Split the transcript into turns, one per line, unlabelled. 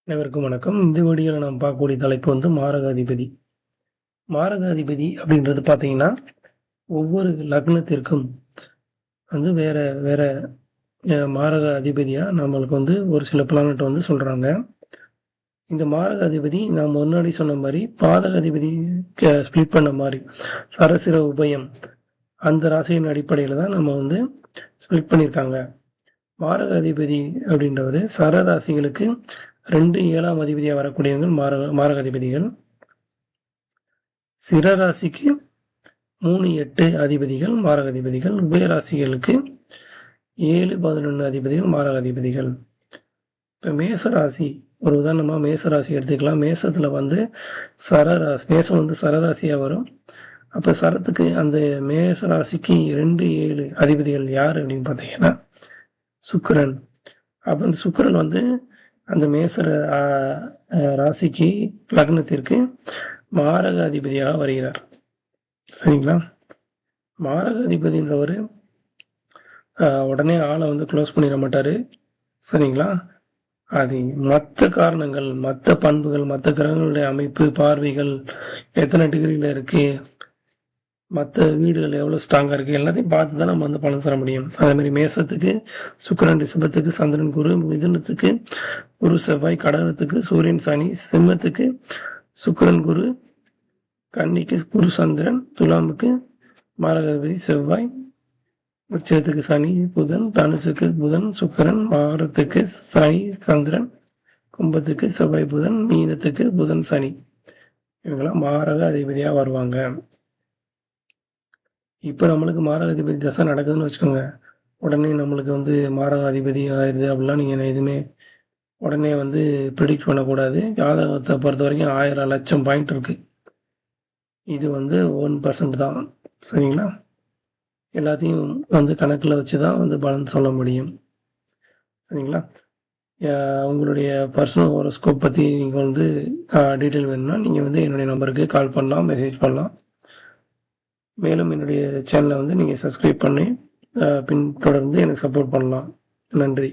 அனைவருக்கும் வணக்கம். இந்த வீடியோவில் நாம் பார்க்கக்கூடிய தலைப்பு வந்து மாரகாதிபதி. மாரகாதிபதி அப்படின்றது பார்த்தீங்கன்னா, ஒவ்வொரு லக்னத்திற்கும் வந்து வேற வேற மாரக அதிபதியா நம்மளுக்கு வந்து ஒரு சில பிளானட் வந்து சொல்றாங்க. இந்த மாரக அதிபதி நான் முன்னாடி சொன்ன மாரி பாதக அதிபதி ஸ்ப்ளிட் பண்ண மாரி சரசிர உபயம் அந்த ராசியின் அடிப்படையில தான் நம்ம வந்து ஸ்ப்ளிட் பண்ணியிருக்காங்க. மாரக அதிபதி அப்படின்றவர் சர ராசிகளுக்கு 2, 7ஆம் அதிபதியா வரக்கூடியவங்க மாரக அதிபதிகள். சிர ராசிக்கு 3, 8 அதிபதிகள் மாரக அதிபதிகள். உபயராசிகளுக்கு 7, 11 அதிபதிகள் மாரக அதிபதிகள். இப்போ மேச ராசி ஒரு உதாரணமா மேச ராசி எடுத்துக்கலாம். மேசத்துல வந்து மேசம் வந்து சரராசியா வரும். அப்ப சரத்துக்கு அந்த மேச ராசிக்கு 2, 7 அதிபதிகள் யார் அப்படின்னு பார்த்தீங்கன்னா சுக்கிரன். அப்ப அந்த சுக்கிரன் வந்து அந்த மேச ராசிக்கு லக்னத்திற்கு மாரக அதிபதியாக வருகிறார். சரிங்களா? மாரக அதிபதின்றவர் உடனே ஆளை வந்து க்ளோஸ் பண்ணிட மாட்டாரு. சரிங்களா? அது மற்ற காரணங்கள், மற்ற பண்புகள், மற்ற கிரகங்களுடைய அமைப்பு, பார்வைகள் எத்தனை டிகிரியில் இருக்கு, மற்ற வீடுகள் எவ்வளோ ஸ்ட்ராங்காக இருக்குது, எல்லாத்தையும் பார்த்து தான் நம்ம வந்து பலன் தர முடியும். அதேமாதிரி மேசத்துக்கு சுக்கிரன், ரிஷபத்துக்கு சந்திரன், குரு, மிதுனத்துக்கு குரு செவ்வாய், கடகத்துக்கு சூரியன் சனி, சிம்மத்துக்கு சுக்கிரன் குரு, கன்னிக்கு குரு சந்திரன், துலாமுக்கு மாரகாதிபதி செவ்வாய், விருச்சிகத்துக்கு சனி புதன், தனுசுக்கு புதன் சுக்கிரன், மகரத்துக்கு சனி சந்திரன், கும்பத்துக்கு செவ்வாய் புதன், மீனத்துக்கு புதன் சனி. இவங்கெல்லாம் மாரக அதிபதியா வருவாங்க. இப்போ நம்மளுக்கு மாரக அதிபதி தசை நடக்குதுன்னு வச்சுக்கோங்க, உடனே நம்மளுக்கு வந்து மாரக அதிபதி ஆயிடுது அப்படிலாம் நீங்கள் எதுவுமே உடனே வந்து ப்ரிடிக்ட் பண்ணக்கூடாது. ஜாதகத்தை பொறுத்த வரைக்கும் 1000 லட்சம் பாயிண்ட் இருக்கு. இது வந்து 1% தான். சரிங்களா? எல்லாத்தையும் வந்து கணக்கில் வச்சு தான் வந்து பலன் சொல்ல முடியும். சரிங்களா? உங்களுடைய பர்சனல் ஹோரோஸ்கோப் பற்றி நீங்கள் வந்து டீட்டெயில் வேணும்னா நீங்கள் வந்து என்னுடைய நம்பருக்கு கால் பண்ணலாம், மெசேஜ் பண்ணலாம். மேலும் என்னுடைய சேனலை வந்து நீங்கள் சப்ஸ்கிரைப் பண்ணி பின்தொடர்ந்து எனக்கு சப்போர்ட் பண்ணலாம். நன்றி.